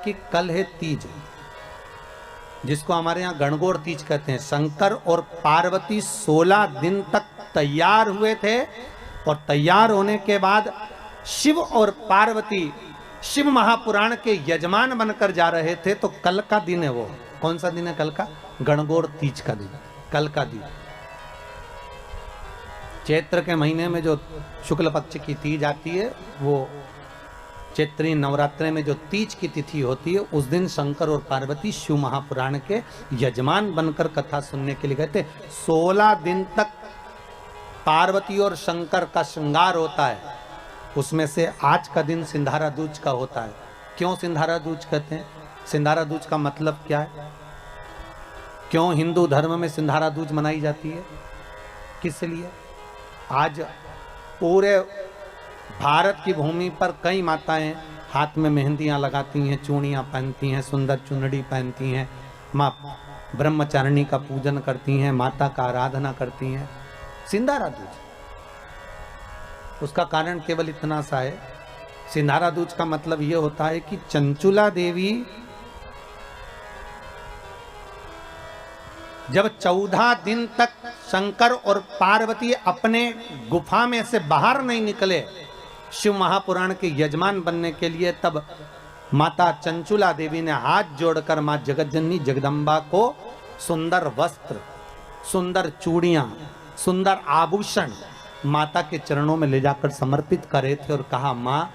कि कल है तीज, जिसको हमारे यहाँ गणगौर तीज कहते हैं। शंकर और पार्वती 16 दिन तक तैयार हुए थे और तैयार होने के बाद शिव और पार्वती शिव महापुराण के यजमान बनकर जा रहे थे। तो कल का दिन है वो। कौन सा दिन है कल का? गणगौर तीज का दिन, कल का दिन। चैत्र के महीने में जो शुक्ल पक्ष की तीज आती है, वो चैत्री नवरात्रे में जो तीज की तिथि होती है, उस दिन शंकर और पार्वती शिव महापुराण के यजमान बनकर कथा सुनने के लिए गए थे। 16 दिन तक पार्वती और शंकर का श्रृंगार होता है। उसमें से आज का दिन सिंधारा दूज का होता है। क्यों सिंधारा दूज कहते हैं? सिंधारा दूज का मतलब क्या है? क्यों हिंदू धर्म में सिंधारा दूज मनाई जाती है? किस लिए? आज पूरे भारत की भूमि पर कई माताएं हाथ में मेहंदियां लगाती हैं, चूड़ियां पहनती हैं, सुंदर चुनरी पहनती हैं, माँ ब्रह्मचारिणी का पूजन करती हैं, माता का आराधना करती हैं। सिंधारा दूज, उसका कारण केवल इतना सा है। सिंधारा दूज का मतलब यह होता है कि चंचुला देवी जब 14 दिन तक शंकर और पार्वती अपने गुफा में से बाहर नहीं निकले शिव महापुराण के यजमान बनने के लिए, तब माता चंचुला देवी ने हाथ जोड़कर मां जगतजननी जगदम्बा को सुंदर वस्त्र, सुंदर चूड़ियां, सुंदर आभूषण माता के चरणों में ले जाकर समर्पित करे थे और कहा, मां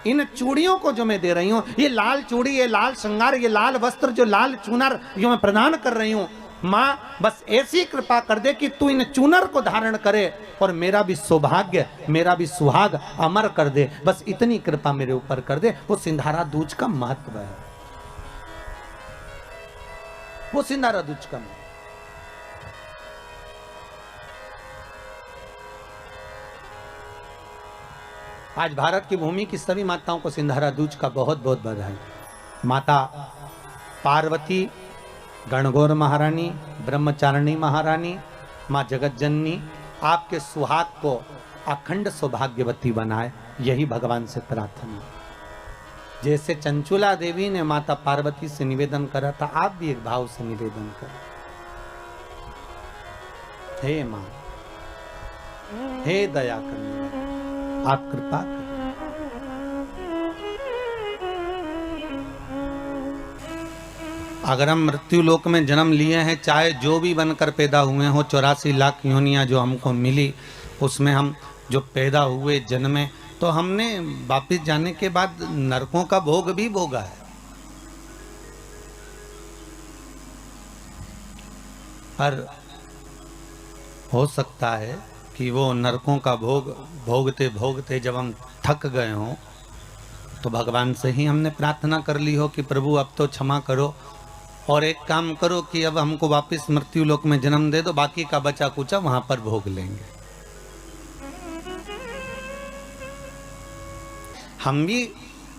इन चूड़ियों को जो मैं दे रही हूं, ये लाल चूड़ी, ये लाल श्रृंगार, ये लाल वस्त्र, जो लाल चूनर जो मैं प्रदान कर रही हूं, मां बस ऐसी कृपा कर दे कि तू इन चूनर को धारण करे और मेरा भी सौभाग्य, मेरा भी सुहाग अमर कर दे। बस इतनी कृपा मेरे ऊपर कर दे। वो सिंधारा दूज का महत्व है। वो सिंधारा दूज का महत्व। आज भारत की भूमि की सभी माताओं को सिंधारा दूज का बहुत बहुत बधाई। माता पार्वती, गणगौर महारानी, ब्रह्मचारिणी महारानी, माँ जगतजननी आपके सुहाग को अखंड सौभाग्यवती बनाए, यही भगवान से प्रार्थना। जैसे चंचुला देवी ने माता पार्वती से निवेदन करा था, आप भी एक भाव से निवेदन करें। हे मां, हे दया करने वाली, आप कृपा करें। अगर हम मृत्यु लोक में जन्म लिए हैं, चाहे जो भी बनकर पैदा हुए हो, 84 लाख योनियां जो हमको मिली, उसमें हम जो पैदा हुए, जन्मे, तो हमने वापिस जाने के बाद नरकों का भोग भी भोगा है। पर हो सकता है कि वो नरकों का भोग भोगते भोगते जब हम थक गए हों, तो भगवान से ही हमने प्रार्थना कर ली हो कि प्रभु अब तो क्षमा करो और एक काम करो कि अब हमको वापस मृत्यु लोक में जन्म दे दो, बाकी का बचा कुचा वहां पर भोग लेंगे। हम भी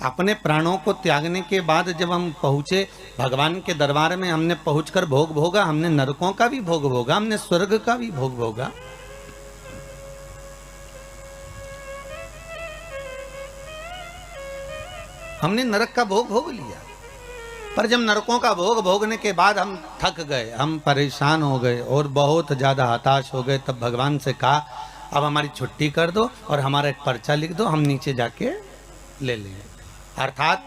अपने प्राणों को त्यागने के बाद जब हम पहुंचे भगवान के दरबार में, हमने पहुंचकर भोग भोगा। हमने नरकों का भी भोग भोगा, हमने स्वर्ग का भी भोग भोगा। हमने नरक का भोग भोग लिया। पर जब नरकों का भोग भोगने के बाद हम थक गए, हम परेशान हो गए और बहुत ज़्यादा हताश हो गए, तब भगवान से कहा, अब हमारी छुट्टी कर दो और हमारा एक पर्चा लिख दो, हम नीचे जाके ले लेंगे। अर्थात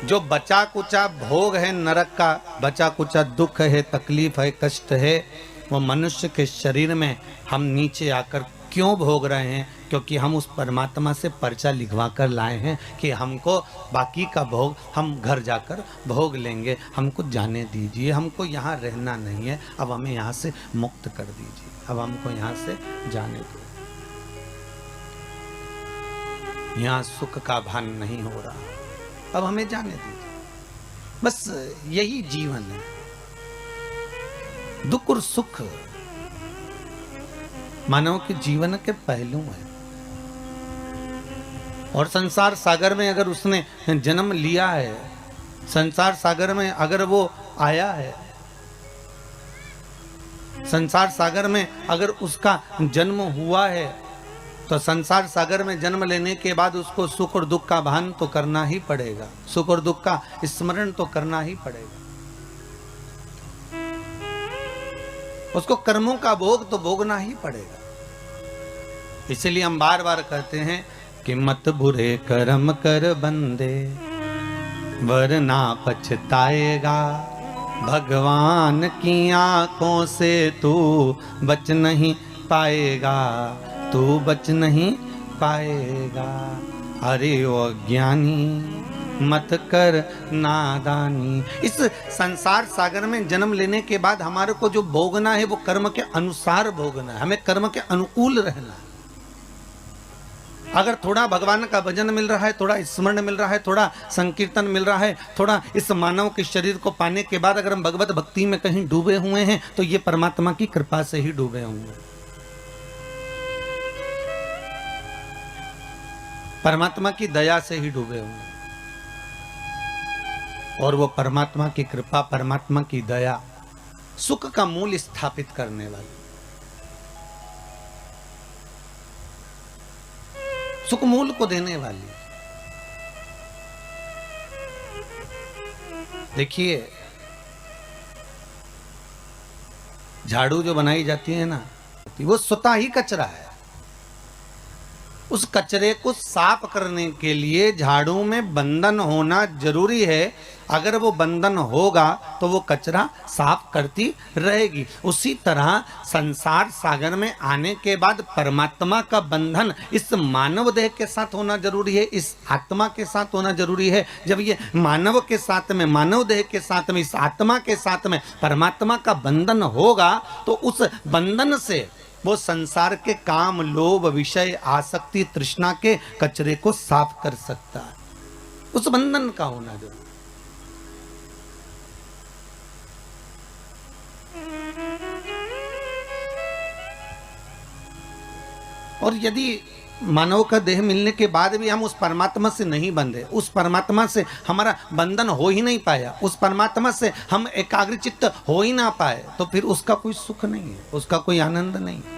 जो बचा कुचा भोग है नरक का, बचा कुचा दुख है, तकलीफ है, कष्ट है, वो मनुष्य के शरीर में हम नीचे आकर क्यों भोग रहे हैं? क्योंकि हम उस परमात्मा से पर्चा लिखवा कर लाए हैं कि हमको बाकी का भोग हम घर जाकर भोग लेंगे, हमको जाने दीजिए, हमको यहाँ रहना नहीं है, अब हमें यहाँ से मुक्त कर दीजिए, अब हमको यहाँ से जाने दो, यहाँ सुख का भान नहीं हो रहा, अब हमें जाने दीजिए। बस यही जीवन है। दुख और सुख मानव के जीवन के पहलू हैं। और संसार सागर में अगर उसने जन्म लिया है, संसार सागर में अगर वो आया है, संसार सागर में अगर उसका जन्म हुआ है, तो संसार सागर में जन्म लेने के बाद उसको सुख और दुख का भान तो करना ही पड़ेगा, सुख और दुख का स्मरण तो करना ही पड़ेगा। उसको कर्मों का भोग तो भोगना ही पड़ेगा। इसलिए हम बार बार कहते हैं कि मत बुरे कर्म कर बंदे वरना पछताएगा, भगवान की आंखों से तू बच नहीं पाएगा, तू बच नहीं पाएगा। अरे ओ अज्ञानी मत कर नादानी। इस संसार सागर में जन्म लेने के बाद हमारे को जो भोगना है वो कर्म के अनुसार भोगना है, हमें कर्म के अनुकूल रहना है। अगर थोड़ा भगवान का भजन मिल रहा है, थोड़ा स्मरण मिल रहा है, थोड़ा संकीर्तन मिल रहा है, थोड़ा इस मानव के शरीर को पाने के बाद अगर हम भगवत भक्ति में कहीं डूबे हुए हैं तो ये परमात्मा की कृपा से ही डूबे हुए हैं, परमात्मा की दया से ही डूबे हुए हैं। और वो परमात्मा की कृपा, परमात्मा की दया सुख का मूल स्थापित करने वाली, सुख मूल को देने वाली। देखिए झाड़ू जो बनाई जाती है ना, वो स्वतः ही कचरा है। उस कचरे को साफ करने के लिए झाड़ू में बंधन होना जरूरी है। अगर वो बंधन होगा तो वो कचरा साफ करती रहेगी। उसी तरह संसार सागर में आने के बाद परमात्मा का बंधन इस मानव देह के साथ होना जरूरी है, इस आत्मा के साथ होना जरूरी है। जब ये मानव के साथ में, मानव देह के साथ में, इस आत्मा के साथ में परमात्मा का बंधन होगा तो उस बंधन से वो संसार के काम, लोभ, विषय, आसक्ति, तृष्णा के कचरे को साफ कर सकता है। उस बंधन का होना जरूरी। और यदि मानव का देह मिलने के बाद भी हम उस परमात्मा से नहीं बंधे, उस परमात्मा से हमारा बंधन हो ही नहीं पाया, उस परमात्मा से हम एकाग्रचित्त हो ही ना पाए, तो फिर उसका कोई सुख नहीं है, उसका कोई आनंद नहीं है।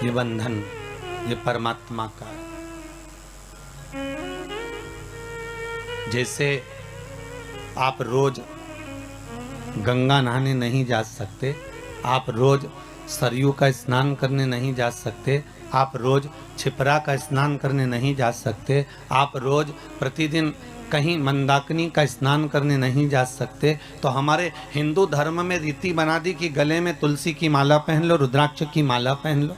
ये बंधन ये परमात्मा का है। जैसे आप रोज गंगा नहाने नहीं जा सकते, आप रोज सरयू का स्नान करने नहीं जा सकते, आप रोज छिपरा का स्नान करने नहीं जा सकते, आप रोज प्रतिदिन कहीं मंदाकिनी का स्नान करने नहीं जा सकते, तो हमारे हिंदू धर्म में रीति बना दी कि गले में तुलसी की माला पहन लो, रुद्राक्ष की माला पहन लो।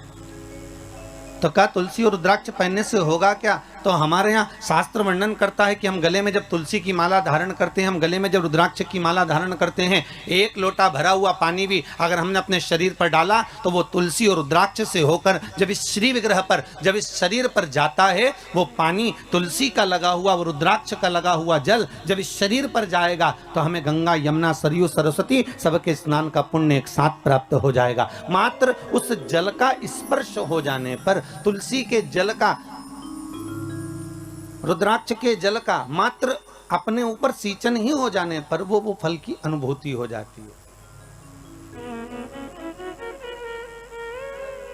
तो क्या तुलसी और रुद्राक्ष पहनने से होगा क्या? तो हमारे यहाँ शास्त्र वर्णन करता है कि हम गले में जब तुलसी की माला धारण करते हैं, हम गले में जब रुद्राक्ष की माला धारण करते हैं, एक लोटा भरा हुआ पानी भी अगर हमने अपने शरीर पर डाला तो वो तुलसी और रुद्राक्ष से होकर जब इस श्री विग्रह पर, जब इस शरीर पर जाता है, वो पानी तुलसी का लगा हुआ, वो रुद्राक्ष का लगा हुआ जल जब इस शरीर पर जाएगा तो हमें गंगा, यमुना, सरयू, सरस्वती सबके स्नान का पुण्य एक साथ प्राप्त हो जाएगा। मात्र उस जल का स्पर्श हो जाने पर, तुलसी के जल का, रुद्राक्ष के जल का मात्र अपने ऊपर सींचन ही हो जाने पर वो फल की अनुभूति हो जाती है,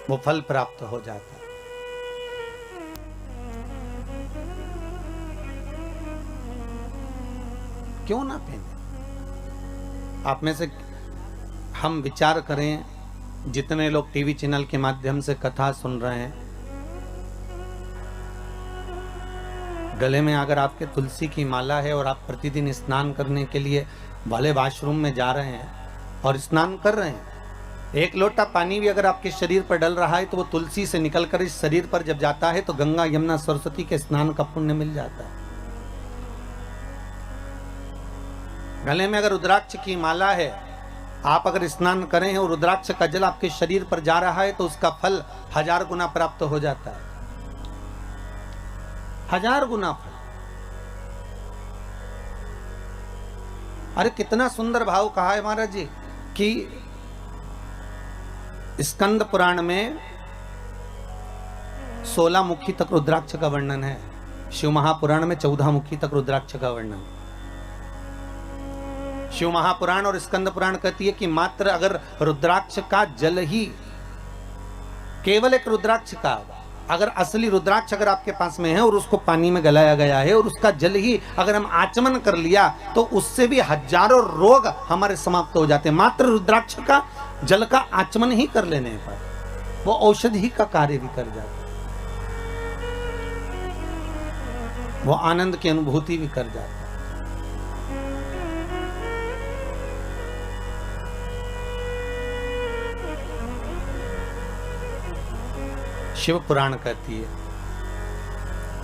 वो फल प्राप्त हो जाता है। क्यों ना पहने? आप में से हम विचार करें, जितने लोग टीवी चैनल के माध्यम से कथा सुन रहे हैं, गले में अगर आपके तुलसी की माला है और आप प्रतिदिन स्नान करने के लिए भले वॉशरूम में जा रहे हैं और स्नान कर रहे हैं, एक लोटा पानी भी अगर आपके शरीर पर डल रहा है तो वो तुलसी से निकलकर इस शरीर पर जब जाता है तो गंगा, यमुना, सरस्वती के स्नान का पुण्य मिल जाता है। गले में अगर रुद्राक्ष की माला है, आप अगर स्नान करें और रुद्राक्ष का जल आपके शरीर पर जा रहा है तो उसका फल 1000 गुना प्राप्त हो जाता है, 1000 गुना फल। अरे कितना सुंदर भाव कहा है महाराज जी कि स्कंद पुराण में 16 मुखी तक रुद्राक्ष का वर्णन है, शिव महापुराण में 14 मुखी तक रुद्राक्ष का वर्णन। शिव महापुराण और स्कंद पुराण कहती है कि मात्र अगर रुद्राक्ष का जल ही, केवल एक रुद्राक्ष का, अगर असली रुद्राक्ष अगर आपके पास में है और उसको पानी में गलाया गया है और उसका जल ही अगर हम आचमन कर लिया तो उससे भी हजारों रोग हमारे समाप्त हो जाते हैं। मात्र रुद्राक्ष का जल का आचमन ही कर लेने पर वो औषधि का कार्य भी कर जाता है, वो आनंद की अनुभूति भी कर जाता है। शिव पुराण कहती है,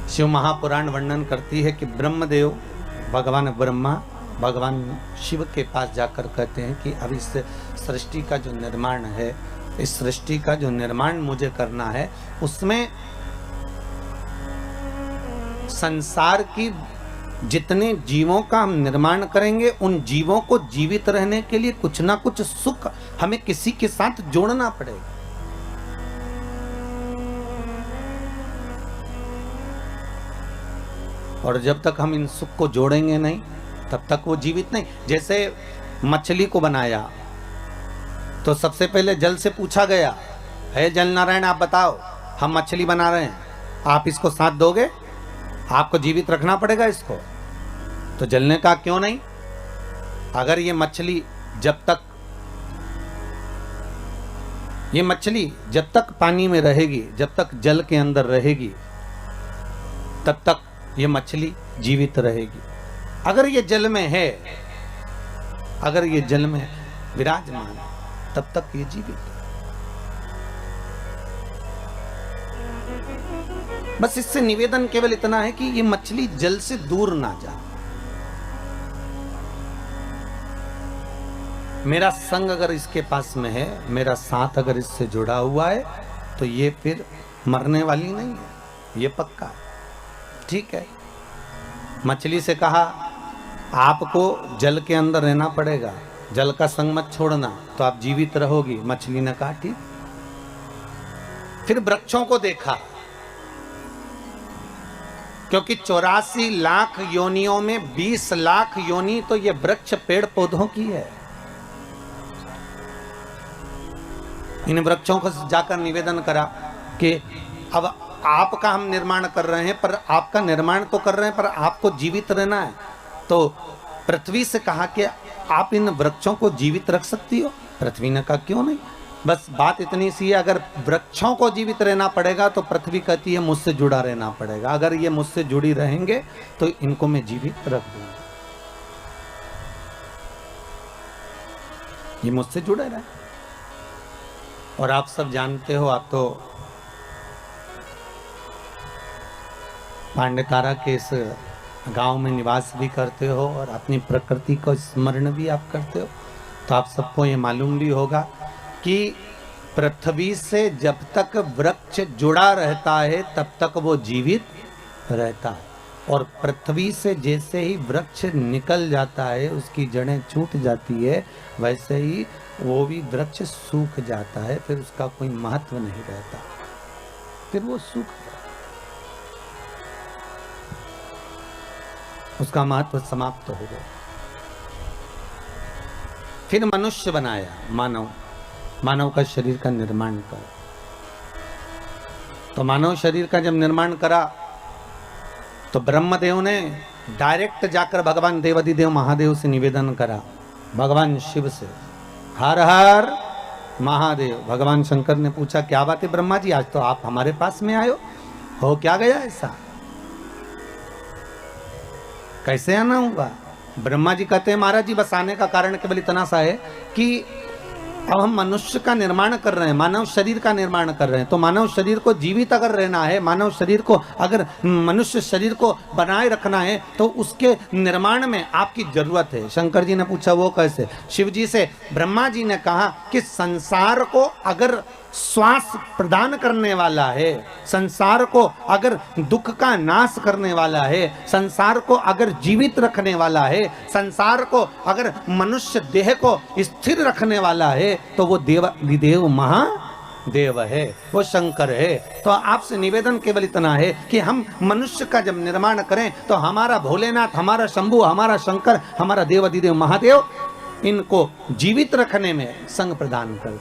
शिव महापुराण वर्णन करती है कि ब्रह्मदेव भगवान ब्रह्मा भगवान शिव के पास जाकर कहते हैं कि अब इस सृष्टि का जो निर्माण है, इस सृष्टि का जो निर्माण मुझे करना है, उसमें संसार की जितने जीवों का हम निर्माण करेंगे उन जीवों को जीवित रहने के लिए कुछ ना कुछ सुख हमें किसी के साथ जोड़ना पड़ेगा। और जब तक हम इन सुख को जोड़ेंगे नहीं तब तक वो जीवित नहीं। जैसे मछली को बनाया तो सबसे पहले जल से पूछा गया, है जल नारायण आप बताओ, हम मछली बना रहे हैं, आप इसको साथ दोगे? आपको जीवित रखना पड़ेगा इसको। तो जल ने कहा क्यों नहीं, अगर ये मछली जब तक पानी में रहेगी, जब तक जल के अंदर रहेगी, तब तक ये मछली जीवित रहेगी। अगर ये जल में है, अगर ये जल में विराजमान, तब तक ये जीवित है। बस इससे निवेदन केवल इतना है कि ये मछली जल से दूर ना जाए। मेरा संग अगर इसके पास में है, मेरा साथ अगर इससे जुड़ा हुआ है, तो ये फिर मरने वाली नहीं है, ये पक्का है। ठीक है, मछली से कहा आपको जल के अंदर रहना पड़ेगा, जल का संग मत छोड़ना, तो आप जीवित रहोगी। मछली ने कहा ठीक। फिर वृक्षों को देखा, क्योंकि 84 लाख योनियों में 20 लाख योनि तो ये वृक्ष पेड़ पौधों की है। इन वृक्षों को जाकर निवेदन करा कि अब आपका हम निर्माण कर रहे हैं, पर आपका निर्माण तो कर रहे हैं, पर आपको जीवित रहना है। तो पृथ्वी से कहा कि आप इन वृक्षों को जीवित रख सकती हो? पृथ्वी ने कहा क्यों नहीं। बस बात इतनी सी है, अगर वृक्षों को जीवित रहना पड़ेगा तो पृथ्वी कहती है मुझसे जुड़ा रहना पड़ेगा। अगर ये मुझसे जुड़ी रहेंगे तो इनको मैं जीवित रख दूंगा। ये मुझसे जुड़े रहे। और आप सब जानते हो, आप तो पांडेतारा के इस गांव में निवास भी करते हो और अपनी प्रकृति को स्मरण भी आप करते हो, तो आप सबको ये मालूम भी होगा कि पृथ्वी से जब तक वृक्ष जुड़ा रहता है तब तक वो जीवित रहता है, और पृथ्वी से जैसे ही वृक्ष निकल जाता है, उसकी जड़ें छूट जाती है, वैसे ही वो भी वृक्ष सूख जाता है। फिर उसका कोई महत्व नहीं रहता, फिर वो सूख जाता, उसका महत्व समाप्त हो गया। फिर मनुष्य बनाया, मानव का शरीर का निर्माण कर। तो मानव शरीर का जब निर्माण करा तो ब्रह्मदेव ने डायरेक्ट जाकर भगवान देवाधिदेव महादेव से निवेदन करा, भगवान शिव से, हर हर महादेव। भगवान शंकर ने पूछा क्या बात है ब्रह्मा जी, आज तो आप हमारे पास में आयो हो, क्या गया ऐसा, कैसे आना होगा? ब्रह्मा जी कहते हैं महाराज जी बस आने का कारण केवल इतना सा है कि अब हम मनुष्य का निर्माण कर रहे हैं, मानव शरीर का निर्माण कर रहे हैं। तो मानव शरीर को जीवित अगर रहना है, मानव शरीर को अगर मनुष्य शरीर को बनाए रखना है, तो उसके निर्माण में आपकी जरूरत है। शंकर जी ने पूछा वो कैसे? शिव जी से ब्रह्मा जी ने कहा कि संसार को अगर श्वास प्रदान करने वाला है, संसार को अगर दुख का नाश करने वाला है, संसार को अगर जीवित रखने वाला है, संसार को अगर मनुष्य देह को स्थिर रखने वाला है, तो वो देवाधिदेव देव है, वो शंकर है। तो आपसे निवेदन केवल इतना है कि हम मनुष्य का जब निर्माण करें तो हमारा भोलेनाथ, हमारा शंभु, हमारा शंकर, हमारा देव अधिदेव महादेव, इनको जीवित रखने में संग प्रदान कर।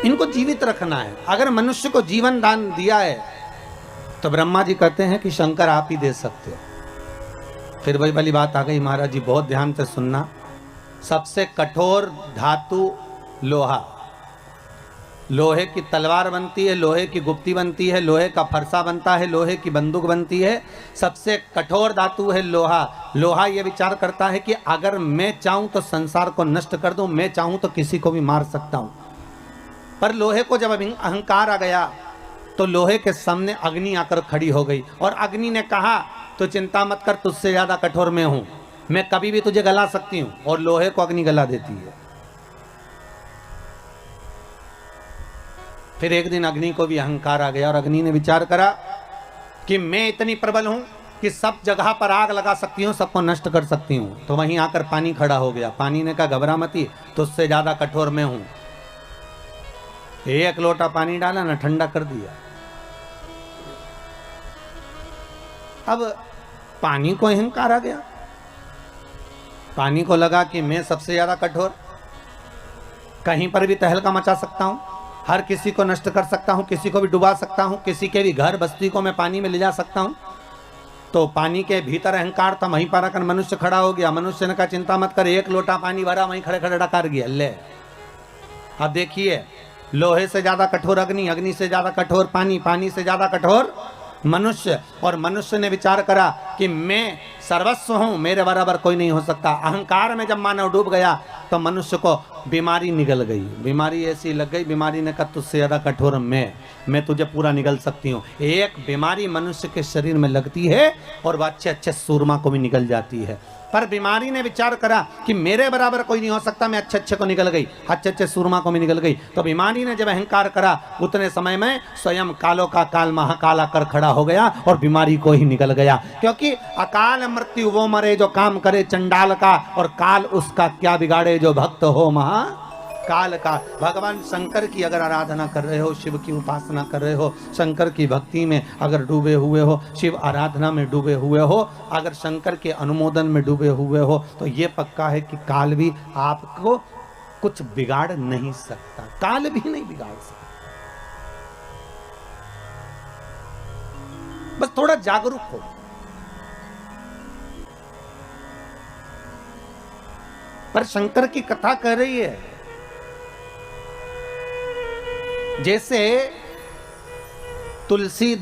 इनको जीवित रखना है। अगर मनुष्य को जीवन दान दिया है तो ब्रह्मा जी कहते हैं कि शंकर आप ही दे सकते हो। फिर वही वाली बात आ गई, महाराज जी बहुत ध्यान से सुनना। सबसे कठोर धातु लोहा, लोहे की तलवार बनती है, लोहे की गुप्ती बनती है, लोहे का फरसा बनता है, लोहे की बंदूक बनती है। सबसे कठोर धातु है लोहा। लोहा ये विचार करता है कि अगर मैं चाहूं तो संसार को नष्ट कर दूं, मैं चाहूं तो किसी को भी मार सकता हूं। पर लोहे को जब अहंकार आ गया तो लोहे के सामने अग्नि आकर खड़ी हो गई और अग्नि ने कहा तो चिंता मत कर, तुझसे ज्यादा कठोर मैं हूं, मैं कभी भी तुझे गला सकती हूं। और लोहे को अग्नि गला देती है। फिर एक दिन अग्नि को भी अहंकार आ गया और अग्नि ने विचार करा कि मैं इतनी प्रबल हूं कि सब जगह पर आग लगा सकती हूं, सबको नष्ट कर सकती हूं। तो वहीं आकर पानी खड़ा हो गया। पानी ने कहा घबरा मती, तुझसे ज्यादा कठोर मैं हूं। एक लोटा पानी डाला ना, ठंडा कर दिया। अब पानी को अहंकार आ गया। पानी को लगा कि मैं सबसे ज्यादा कठोर, कहीं पर भी तहलका मचा सकता हूं, हर किसी को नष्ट कर सकता हूं, किसी को भी डुबा सकता हूं, किसी के भी घर बस्ती को मैं पानी में ले जा सकता हूं। तो पानी के भीतर अहंकार था, वहीं पर आकर मनुष्य खड़ा हो गया। मनुष्य ने कहा चिंता मत कर, एक लोटा पानी भरा, वहीं खड़े खड़े डकार गया। ले अब देखिए, लोहे से ज्यादा कठोर अग्नि, अग्नि से ज्यादा कठोर पानी, पानी से ज्यादा कठोर मनुष्य। और मनुष्य ने विचार करा कि मैं सर्वस्व हूं, मेरे बराबर कोई नहीं हो सकता। अहंकार में जब मानव डूब गया तो मनुष्य को बीमारी निगल गई। बीमारी ऐसी लग गई, बीमारी ने कहा तुझसे ज्यादा कठोर मैं तुझे पूरा निगल सकती हूँ। एक बीमारी मनुष्य के शरीर में लगती है और वह अच्छे अच्छे सूरमा को भी निगल जाती है। पर बीमारी ने विचार करा कि मेरे बराबर कोई नहीं हो सकता, मैं अच्छे अच्छे को निकल गई, अच्छे अच्छे सूरमा को भी निकल गई। तो बीमारी ने जब अहंकार करा, उतने समय में स्वयं कालों का काल महाकाल आकर खड़ा हो गया और बीमारी को ही निकल गया। क्योंकि अकाल मृत्यु वो मरे जो काम करे चंडाल का, और काल उसका क्या बिगाड़े जो भक्त हो महाकाल का। भगवान शंकर की अगर आराधना कर रहे हो, शिव की उपासना कर रहे हो, शंकर की भक्ति में अगर डूबे हुए हो, शिव आराधना में डूबे हुए हो, अगर शंकर के अनुमोदन में डूबे हुए हो, तो ये पक्का है कि काल भी आपको कुछ बिगाड़ नहीं सकता। काल भी नहीं बिगाड़ सकता। बस थोड़ा जागरूक हो। पर शंकर की कथा कह रही है जैसे तुलसी